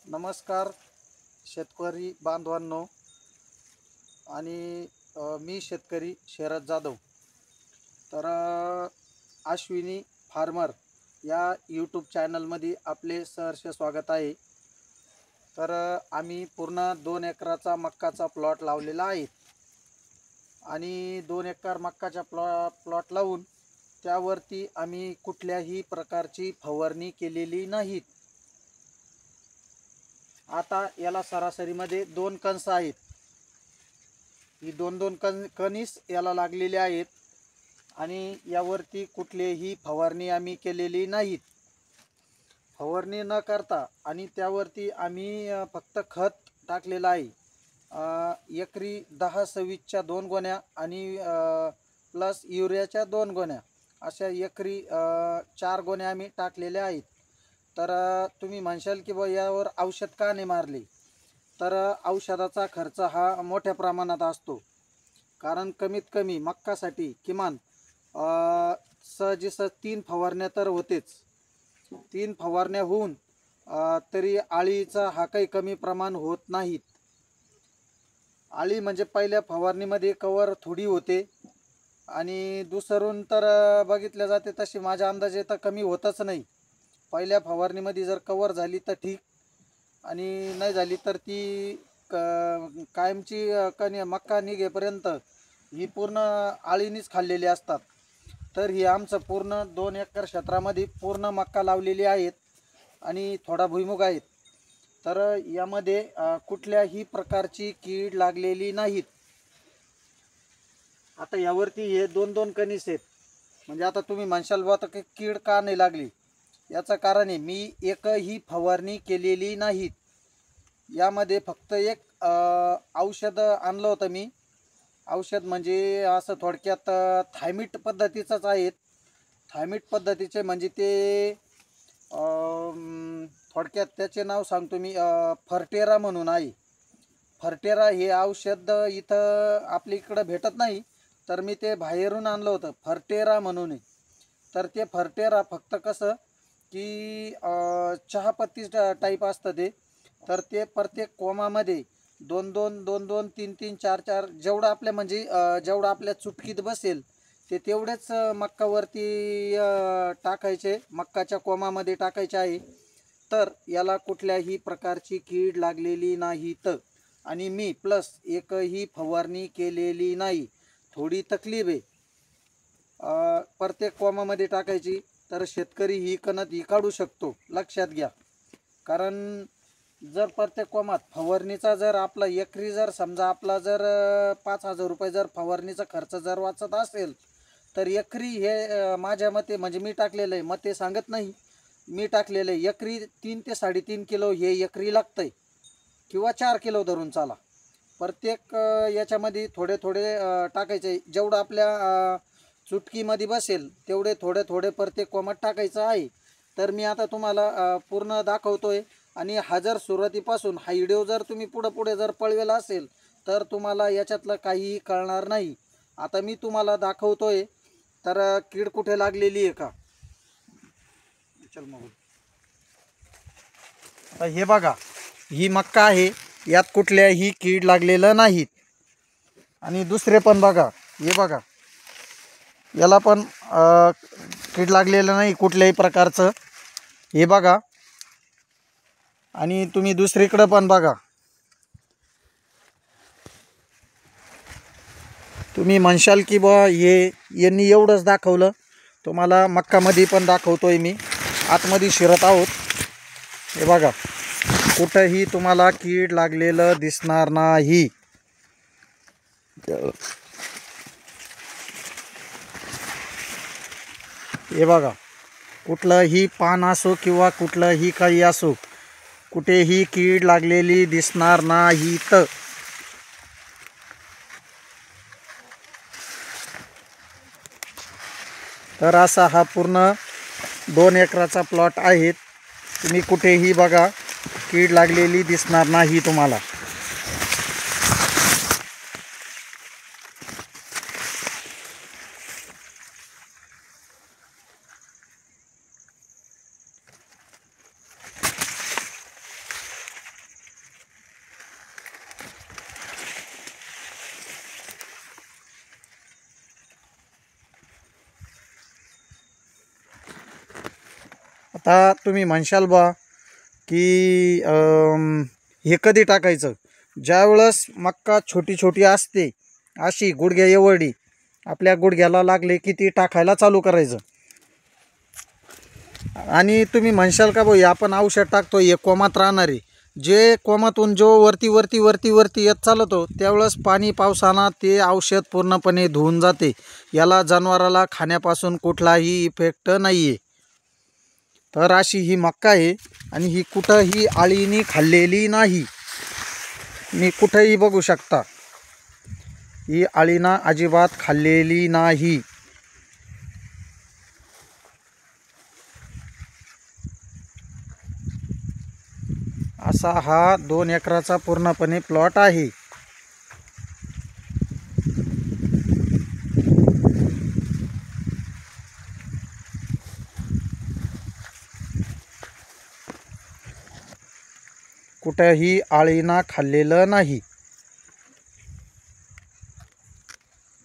नमस्कार शेतकरी बांधवांनो आणि मी शेतकरी शरद जाधव. तर अश्विनी फार्मर या यूट्यूब चॅनलमध्ये आपले सहर्ष स्वागत आहे. तर आम्ही पूर्ण 2 एकराचा मक्काचा प्लॉट लावलेला आहे आणि 2 एकर मक्काचा प्लॉट लावून त्यावरती आम्ही कुठल्याही प्रकारची फवारणी केलेली नाही. आता याला सरासरीमध्ये 2 कणस आहेत. ही दोन कणीस याला लागलेले आहेत आणि यावरती कुठलीही फवारणी आम्ही केलेली नाहीत. फवारणी न करता आणि त्यावरती आम्ही फक्त खत टाकलेलं आहे. एकरी 10-26च्या 2 गोण्या आणि प्लस युरियाच्या 2 गोण्या अशा एकरी 4 गोण्या आम्ही टाकलेल्या आहेत. तर तुम्ही म्हणशाल की बा यावर औषध का नाही मारले. तर औषधाचा खर्च हा मोठ्या प्रमाणात असतो, कारण कमीत कमी मक्कासाठी किमान सहजीसहज 3 फवारण्या तर होतेच. 3 फवारण्या होऊन तरी आळीचा हा काही कमी प्रमाण होत नाहीत. आळी म्हणजे पहिल्या फवारणीमध्ये कवर थोडी होते आणि दुसरून तर बघितल्या जाते तशी माझ्या अंदाजे तर कमी होतच नाही. पहिल्या फवारणीमध्ये जर कवर झाली तर ठीक, आणि नाही झाली तर ती कायमची मक्का निघेपर्यंत ही पूर्ण आळीनीच खाल्लेली असतात. तर ही आमचं पूर्ण 2 एकर क्षेत्रामध्ये पूर्ण मक्का लावलेली आहेत आणि थोडा भुईमुग आहेत. तर यामध्ये कुठल्याही प्रकारची कीड लागलेली नाहीत. आता यावरती हे 2 कणीस आहेत. म्हणजे आता तुम्ही म्हणशाल बा तर कीड का नाही लागली. याचं कारण आहे मी एकही फवारणी केलेली नाहीत. यामध्ये फक्त एक औषध आणलं होतं मी. औषध म्हणजे असं थोडक्यात थायमिट पद्धतीचंच आहे. थायमिट पद्धतीचे म्हणजे ते थोडक्यात त्याचे नाव सांगतो मी. फर्टेरा म्हणून आहे. फर्टेरा हे औषध इथं आपल्या इकडं भेटत नाही, तर मी ते बाहेरून आणलं होतं फर्टेरा म्हणून. तर ते फर्टेरा फक्त कसं की चहापत्ती टाईप असतं ते. तर ते प्रत्येक कोमामध्ये 2-2, 2-2, 3-3, 4-4 जेवढं आपल्या म्हणजे जेवढं आपल्या चुटकीत बसेल ते तेवढेच मक्कावरती टाकायचे, मक्काच्या कोमामध्ये टाकायचे आहे. तर याला कुठल्याही प्रकारची कीड लागलेली नाहीत आणि मी प्लस एकही फवारणी केलेली नाही. थोडी तकलीफ आहे प्रत्येक कोमामध्ये टाकायची. तर शेतकरी ही कणत ही काढू शकतो, लक्षात घ्या. कारण जर प्रत्येक कोमात फवारणीचा जर आपला एकरी जर समजा आपला जर 5,000 रुपये जर फवारणीचा खर्च जर वाचत असेल तर एकरी हे माझ्या मते म्हणजे मी टाकलेलं आहे, मते सांगत नाही, मी टाकलेलं आहे एकरी 3 ते 3.5 किलो हे एकरी लागतंय, किंवा 4 किलो धरून चाला. प्रत्येक याच्यामध्ये थोडे थोडे टाकायचे. जेवढं आपल्या चुटकीमध्ये बसेल तेवढे थोडे थोडे प्रत्येक कोमात टाकायचं आहे. तर मी आता तुम्हाला पूर्ण दाखवतोय. आणि हा जर सुरुवातीपासून हा व्हिडिओ जर तुम्ही पुढे जर पळवेला असेल तर तुम्हाला याच्यातलं काहीही कळणार नाही. आता मी तुम्हाला दाखवतोय. तर कीड कुठे लागलेली आहे का. चल मग हे बघा, ही मक्का आहे, यात कुठल्याही कीड लागलेलं नाहीत. आणि दुसरे पण बघा, हे बघा, याला पण कीड लागलेलं नाही कुठल्याही प्रकारचं. हे बघा, आणि तुम्ही दुसरीकडे पण बघा. तुम्ही म्हणशाल की बा हे यांनी एवढंच दाखवलं, तुम्हाला मक्कामध्ये पण दाखवतोय मी. आतमध्ये शिरत आहोत. हे बघा, कुठंही तुम्हाला कीड लागलेलं दिसणार नाही. हे बघा, कुठलंही पान असो किंवा कुठलंही काही असो, कुठेही कीड लागलेली दिसणार नाहीत. तर असा हा पूर्ण 2 एकराचा प्लॉट आहे. तुम्ही कुठेही बघा, कीड लागलेली दिसणार नाही तुम्हाला. आता तुम्ही म्हणशाल बा की हे कधी टाकायचं, ज्यावेळेस मक्का छोटी छोटी असते अशी गुडघ्या एवढी, आपल्या गुडघ्याला लागले की ती टाकायला चालू करायचं. आणि तुम्ही म्हणशाल का भाई आपण औषध टाकतो हे कोमात राहणारे, जे कोमातून जो वरती वरती वरती वरती येत चालतो त्यावेळेस पाणी पावसानं ते औषध पूर्णपणे धुवून जाते. याला जनावराला खाण्यापासून कुठलाही इफेक्ट नाही आहे. तर अशी ही मक्का आहे आणि ही कुठंही आळीनी खाल्लेली नाही. मी कुठंही बघू शकता, ही आळीना अजिबात खाल्लेली नाही. असा हा 2 एकराचा पूर्णपणे प्लॉट आहे. कुठंही आळीना खाल्लेलं नाही.